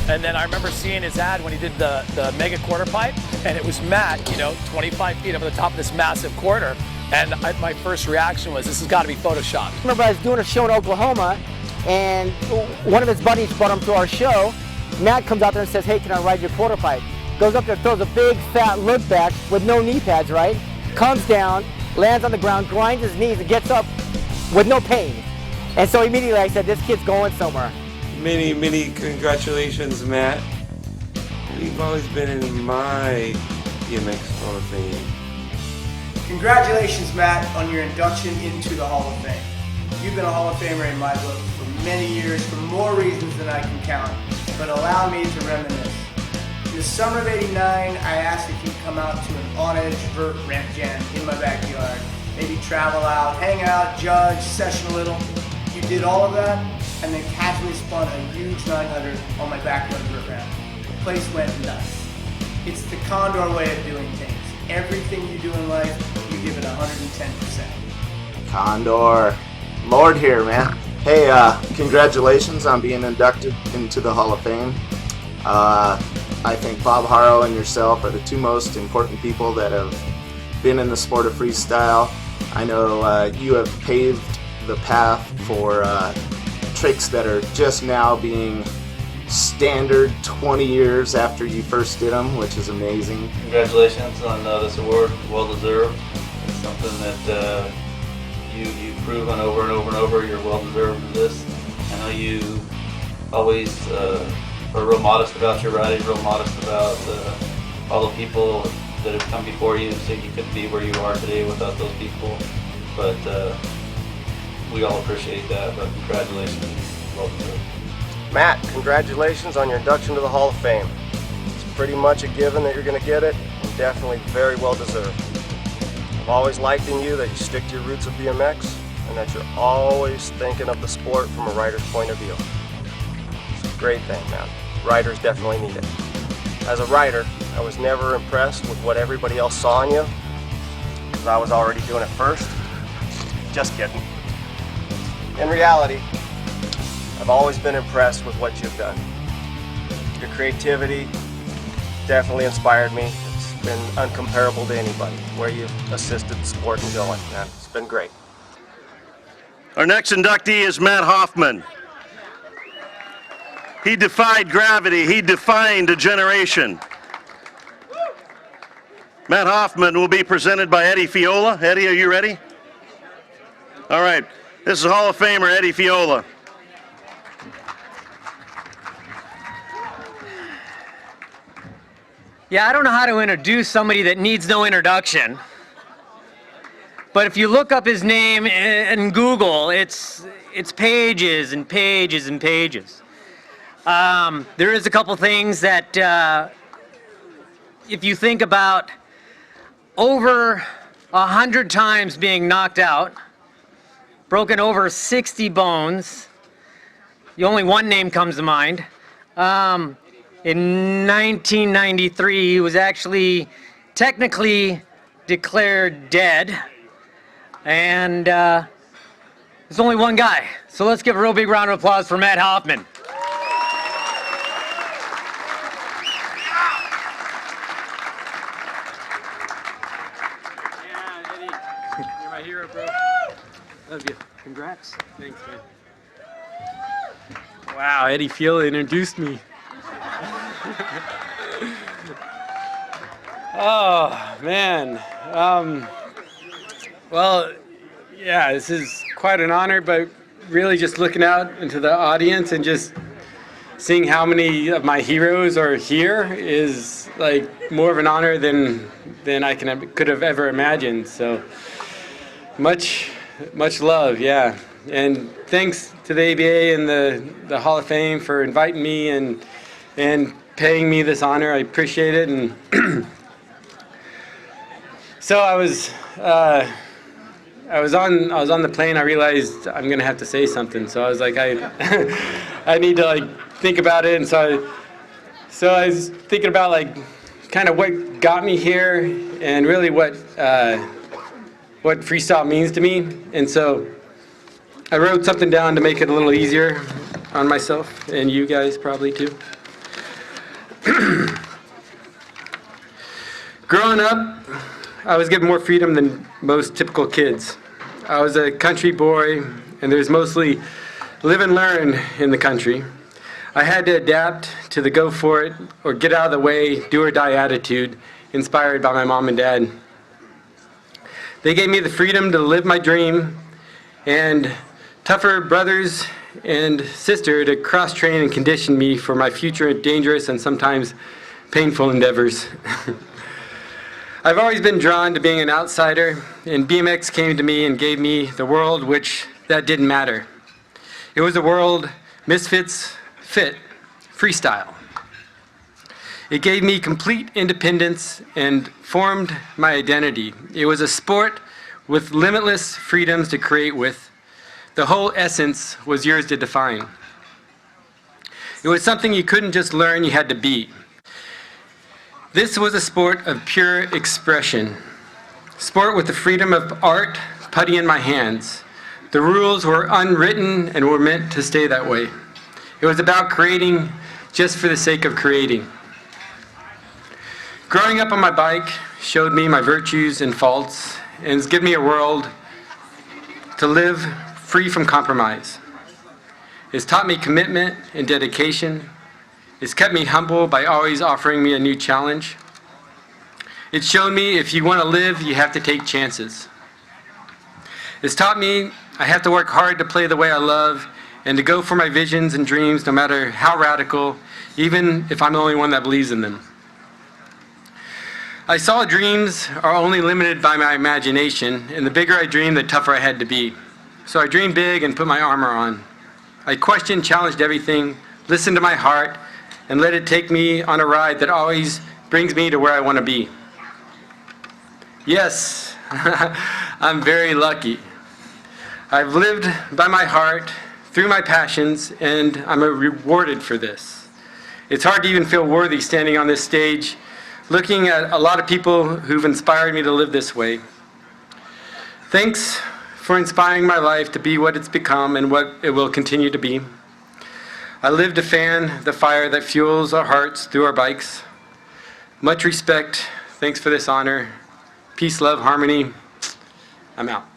And then I remember seeing his ad when he did the mega quarter pipe, and it was Matt, 25 feet over the top of this massive quarter. And my first reaction was, this has got to be Photoshopped. I remember I was doing a show in Oklahoma, and one of his buddies brought him to our show. Matt comes out there and says, hey, can I ride your quarter pipe? Goes up there, throws a big fat look back with no knee pads, right? Comes down, lands on the ground, grinds his knees, and gets up with no pain. And so immediately I said, this kid's going somewhere. Many congratulations, Matt. You've always been in my BMX Hall of Fame. Congratulations, Matt, on your induction into the Hall of Fame. You've been a Hall of Famer in my book for many years for more reasons than I can count, but allow me to reminisce. In the summer of '89, I asked if you'd come out to an on-edge vert ramp jam in my backyard. Maybe travel out, hang out, judge, session a little. You did all of that, and then casually spun a huge 900 on my backyard vert ramp. The place went nuts. It's the Condor way of doing things. Everything you do in life, you give it 110%. Condor. Lord here, man. Hey, congratulations on being inducted into the Hall of Fame. I think Bob Harrow and yourself are the two most important people that have been in the sport of freestyle. I know you have paved the path for tricks that are just now being standard 20 years after you first did them, which is amazing. Congratulations on this award, well deserved. It's something that you've proven over and over and over. You're well deserved of this. I know you always are real modest about your riding, real modest about all the people that have come before you, so you couldn't be where you are today without those people. But we all appreciate that, but congratulations, well deserved. Matt, congratulations on your induction to the Hall of Fame. It's pretty much a given that you're going to get it, and definitely very well deserved. I've always liked in you that you stick to your roots of BMX, and that you're always thinking of the sport from a rider's point of view. It's a great thing, man. Riders definitely need it. As a rider, I was never impressed with what everybody else saw in you, because I was already doing it first. Just kidding. In reality, I've always been impressed with what you've done. Your creativity definitely inspired me. It's been uncomparable to anybody, where you've assisted the sport in going, man. It's been great. Our next inductee is Matt Hoffman. He defied gravity. He defined a generation. Matt Hoffman will be presented by Eddie Fiola. Eddie, are you ready? All right. This is Hall of Famer Eddie Fiola. Yeah, I don't know how to introduce somebody that needs no introduction. But if you look up his name in Google, it's pages and pages and pages. There is a couple things that, if you think about over 100 times being knocked out, broken over 60 bones, only one name comes to mind. In 1993, he was actually technically declared dead, and there's only one guy. So let's give a real big round of applause for Matt Hoffman. Yeah, Eddie, you're my hero, bro. Love you. Congrats. Thanks, man. Wow, Eddie Fiola introduced me. Oh, man. Well, yeah, this is quite an honor, but really just looking out into the audience and just seeing how many of my heroes are here is like more of an honor than I could have ever imagined. So much love, yeah. And thanks to the ABA and the Hall of Fame for inviting me and paying me this honor. I appreciate it. And so I was on the plane. I realized I'm gonna have to say something. So I was like, I need to like think about it. And so I was thinking about like kind of what got me here and really what freestyle means to me. And so I wrote something down to make it a little easier on myself and you guys probably too. Growing up, I was given more freedom than most typical kids. I was a country boy, and there's mostly live and learn in the country. I had to adapt to the go for it or get out of the way, do or die attitude inspired by my mom and dad. They gave me the freedom to live my dream and tougher brothers and sister to cross-train and condition me for my future dangerous and sometimes painful endeavors. I've always been drawn to being an outsider, and BMX came to me and gave me the world which that didn't matter. It was a world misfits fit, freestyle. It gave me complete independence and formed my identity. It was a sport with limitless freedoms to create with. The whole essence was yours to define. It was something you couldn't just learn, you had to be. This was a sport of pure expression. Sport with the freedom of art, putty in my hands. The rules were unwritten and were meant to stay that way. It was about creating just for the sake of creating. Growing up on my bike showed me my virtues and faults and has given me a world to live free from compromise. It's taught me commitment and dedication. It's kept me humble by always offering me a new challenge. It's shown me if you want to live, you have to take chances. It's taught me I have to work hard to play the way I love and to go for my visions and dreams no matter how radical, even if I'm the only one that believes in them. I saw dreams are only limited by my imagination, and the bigger I dreamed, the tougher I had to be. So I dreamed big and put my armor on. I questioned, challenged everything, listened to my heart, and let it take me on a ride that always brings me to where I want to be. Yes, I'm very lucky. I've lived by my heart, through my passions, and I'm rewarded for this. It's hard to even feel worthy standing on this stage, looking at a lot of people who've inspired me to live this way. Thanks for inspiring my life to be what it's become and what it will continue to be. I live to fan the fire that fuels our hearts through our bikes. Much respect. Thanks for this honor. Peace, love, harmony. I'm out.